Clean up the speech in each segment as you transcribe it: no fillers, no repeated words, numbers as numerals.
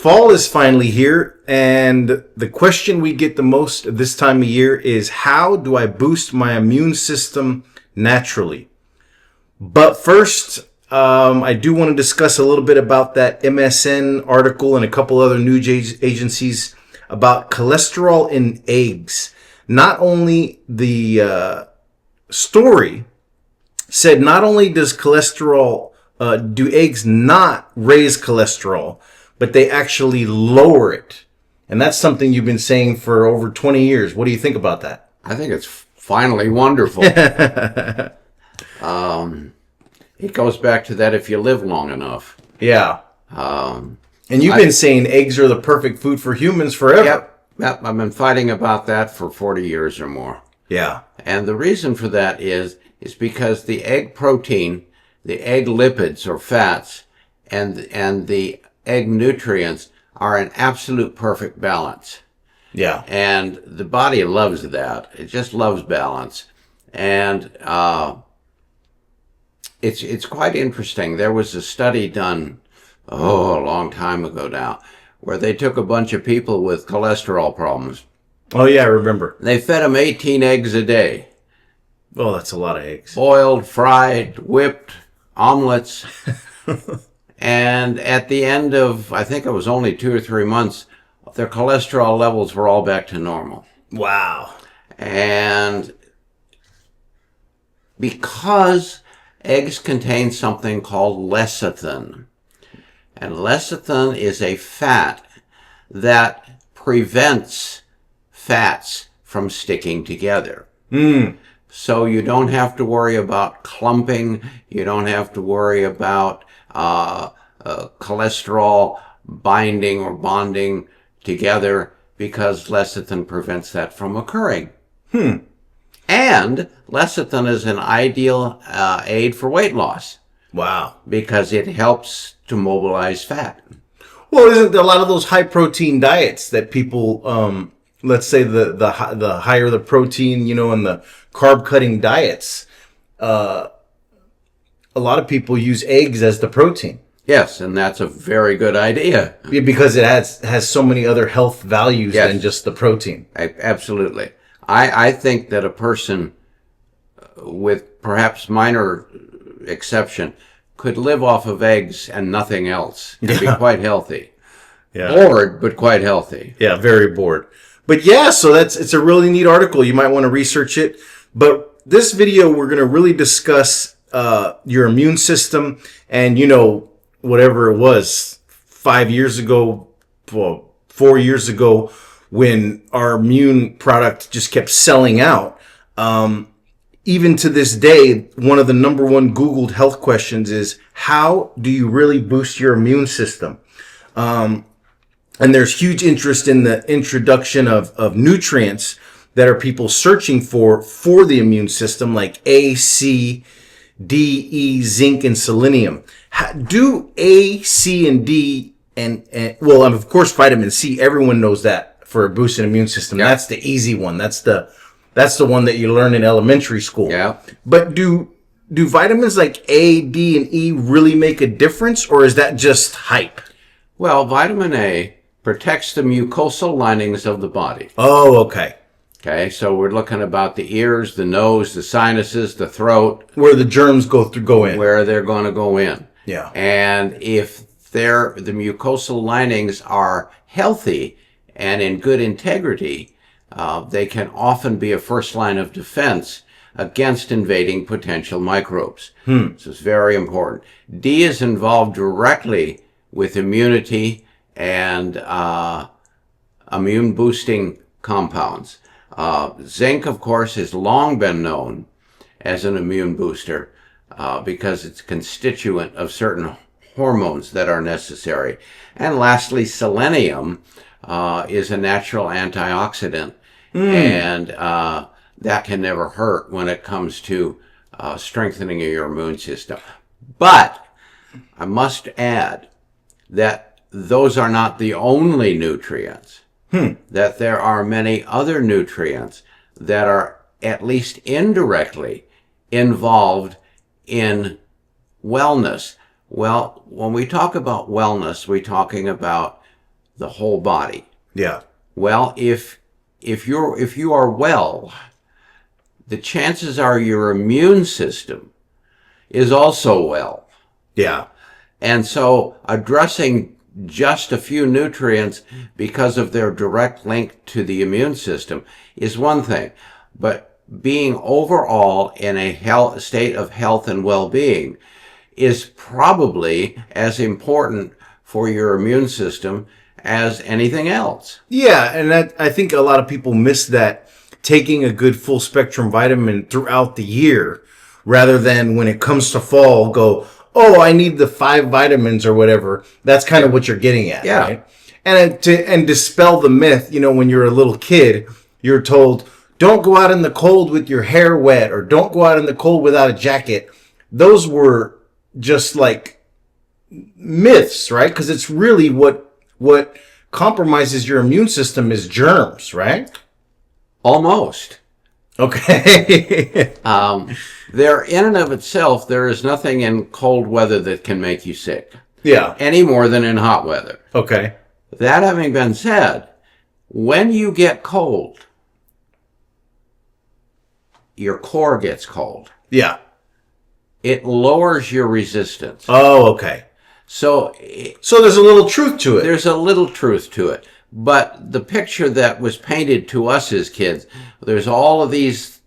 Fall is finally here, and the question we get the most this time of year is, how do I boost my immune system naturally? But first, I do want to discuss a little bit about that MSN article and a couple other news agencies about cholesterol in eggs. Not only the story said not only does cholesterol, do eggs not raise cholesterol, but they actually lower it. And that's something you've been saying for over 20 years. What do you think about that? I think it's finally wonderful. It goes back to that if you live long enough. Yeah. And you've been saying eggs are the perfect food for humans forever. Yep. I've been fighting about that for 40 years or more. Yeah. And the reason for that is because the egg protein, the egg lipids or fats, and the egg nutrients are an absolute perfect balance. Yeah. And the body loves that. It just loves balance. And it's quite interesting. There was a study done, a long time ago now, where they took a bunch of people with cholesterol problems. Oh, yeah, I remember. They fed them 18 eggs a day. Oh, that's a lot of eggs. Boiled, fried, whipped, omelets. And at the end of, I think it was only 2 or 3 months, their cholesterol levels were all back to normal. Wow. And because eggs contain something called lecithin, and lecithin is a fat that prevents fats from sticking together. So you don't have to worry about clumping. You don't have to worry about cholesterol binding or bonding together, because lecithin prevents that from occurring. And lecithin is an ideal aid for weight loss. Wow. Because it helps to mobilize fat. Well, isn't a lot of those high protein diets that people, let's say the higher the protein, and the carb cutting diets, a lot of people use eggs as the protein. Yes, and that's a very good idea. Yeah, because it has so many other health values than just the protein. Absolutely. I think that a person, with perhaps minor exception, could live off of eggs and nothing else and be quite healthy. Yeah. Bored, but quite healthy. Yeah, very bored. But yeah, so it's a really neat article. You might want to research it. But this video, we're going to really discuss your immune system and, whatever it was 5 years ago, 4 years ago, when our immune product just kept selling out. Even to this day, one of the number one Googled health questions is, how do you really boost your immune system? And there's huge interest in the introduction of nutrients that are people searching for the immune system, like A, C, D, E, zinc, and selenium. Do A, C, and D, and of course, vitamin C, everyone knows that for a boosted immune system. Yeah. That's the easy one. That's the one that you learn in elementary school. Yeah. But do vitamins like A, D, and E really make a difference, or is that just hype? Well, vitamin A protects the mucosal linings of the body. Oh, okay. Okay, so we're looking about the ears, the nose, the sinuses, the throat. Where the germs go in. Where they're going to go in. Yeah. And if the mucosal linings are healthy and in good integrity, they can often be a first line of defense against invading potential microbes. This is very important. D is involved directly with immunity and immune boosting compounds. Zinc, of course, has long been known as an immune booster because it's a constituent of certain hormones that are necessary. And lastly, selenium is a natural antioxidant, and that can never hurt when it comes to strengthening your immune system. But I must add that those are not the only nutrients. That there are many other nutrients that are at least indirectly involved in wellness. Well, when we talk about wellness, we're talking about the whole body. Yeah. Well, if you are well, the chances are your immune system is also well. Yeah. And so addressing just a few nutrients because of their direct link to the immune system is one thing. But being overall in a state of health and well-being is probably as important for your immune system as anything else. Yeah, and I think a lot of people miss that, taking a good full spectrum vitamin throughout the year rather than when it comes to fall go, oh, I need the 5 vitamins or whatever. That's kind of what you're getting at, Yeah. right? And to dispel the myth, when you're a little kid, you're told, don't go out in the cold with your hair wet, or don't go out in the cold without a jacket. Those were just like myths, right? Because it's really what compromises your immune system is germs, right? Almost. Okay. There, in and of itself, there is nothing in cold weather that can make you sick. Yeah. Any more than in hot weather. Okay. That having been said, when you get cold, your core gets cold. Yeah. It lowers your resistance. Oh, okay. So there's a little truth to it. there's a little truth to it. But the picture that was painted to us as kids, there's all of these,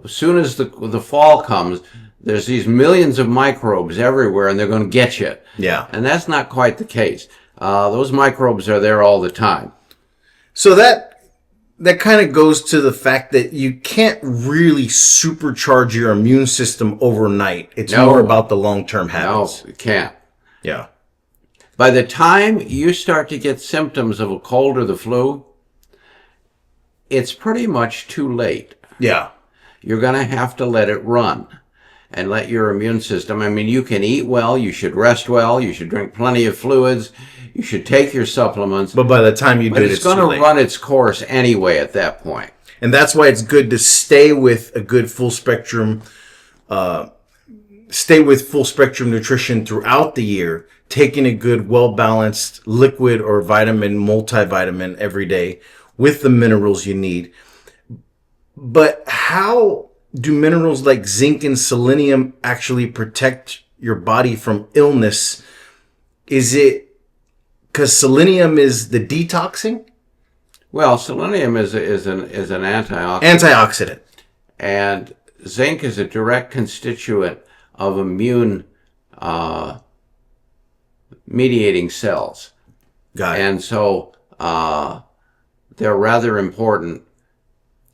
as soon as the fall comes, there's these millions of microbes everywhere and they're going to get you. Yeah. And that's not quite the case. Those microbes are there all the time. So that kind of goes to the fact that you can't really supercharge your immune system overnight. It's more about the long-term habits. No, you can't. Yeah. By the time you start to get symptoms of a cold or the flu, it's pretty much too late. Yeah. You're going to have to let it run and let your immune system, you can eat well, you should rest well, you should drink plenty of fluids, you should take your supplements. But by the time you do it, it's going to run its course anyway at that point. And that's why it's good to stay with a good full spectrum nutrition throughout the year, taking a good, well-balanced liquid or vitamin, multivitamin every day with the minerals you need. But how do minerals like zinc and selenium actually protect your body from illness? Is it because selenium is the detoxing? Well, selenium is an antioxidant. Antioxidant. And zinc is a direct constituent of immune mediating cells. Got it. And so they're rather important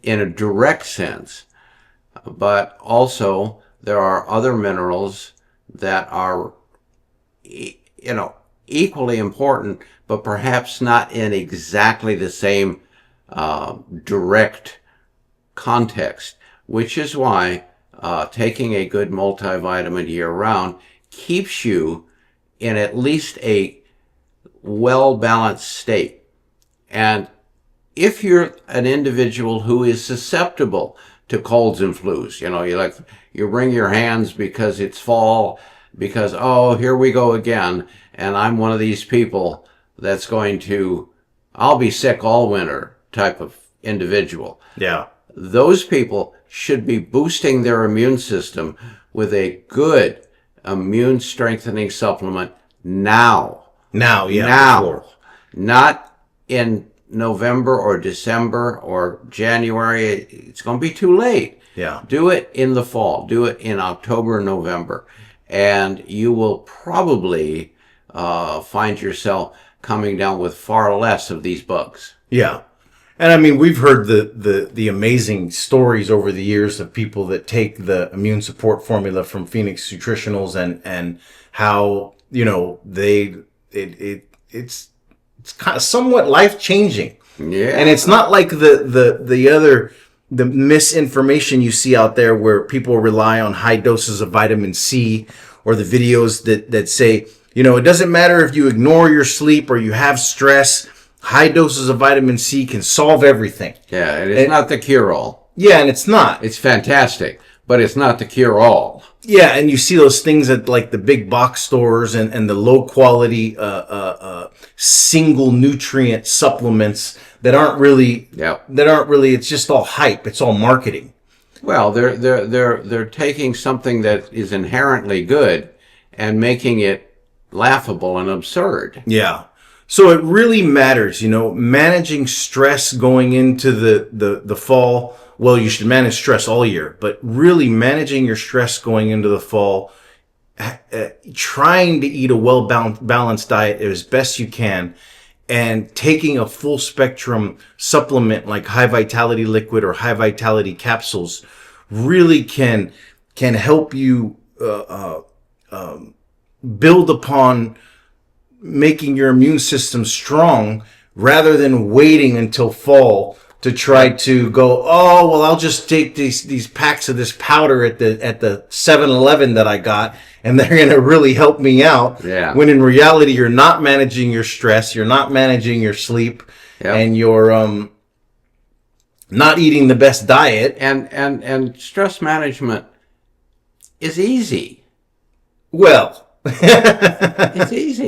in a direct sense. But also there are other minerals that are, equally important, but perhaps not in exactly the same direct context, which is why taking a good multivitamin year-round keeps you in at least a well-balanced state. And if you're an individual who is susceptible to colds and flus, you wring your hands because it's fall, because, oh, here we go again, and I'm one of these people that's I'll be sick all winter type of individual. Yeah. Those people should be boosting their immune system with a good immune strengthening supplement now. Now, yeah. Now. Before. Not in November or December or January. It's going to be too late. Yeah. Do it in the fall. Do it in October, November. And you will probably find yourself coming down with far less of these bugs. Yeah. And we've heard the amazing stories over the years of people that take the immune support formula from Phoenix Nutritionals and how, it's kind of somewhat life-changing. Yeah. And it's not like the misinformation you see out there where people rely on high doses of vitamin C, or the videos that say, it doesn't matter if you ignore your sleep or you have stress, high doses of vitamin C can solve everything. Yeah, and it's not the cure-all. Yeah, and it's not. It's fantastic, but it's not the cure-all. Yeah, and you see those things at like the big box stores and the low quality single nutrient supplements that aren't really it's just all hype. It's all marketing. Well, they're taking something that is inherently good and making it laughable and absurd. Yeah. So it really matters, managing stress going into the fall. Well, you should manage stress all year, but really managing your stress going into the fall, trying to eat a well-balanced diet as best you can, and taking a full spectrum supplement like high vitality liquid or high vitality capsules really can help you build upon making your immune system strong rather than waiting until fall to try to go, oh, well, I'll just take these packs of this powder at the 7-Eleven that I got, and they're going to really help me out. Yeah. When in reality, you're not managing your stress, you're not managing your sleep, and you're not eating the best diet. And stress management is easy. Well, it's easy.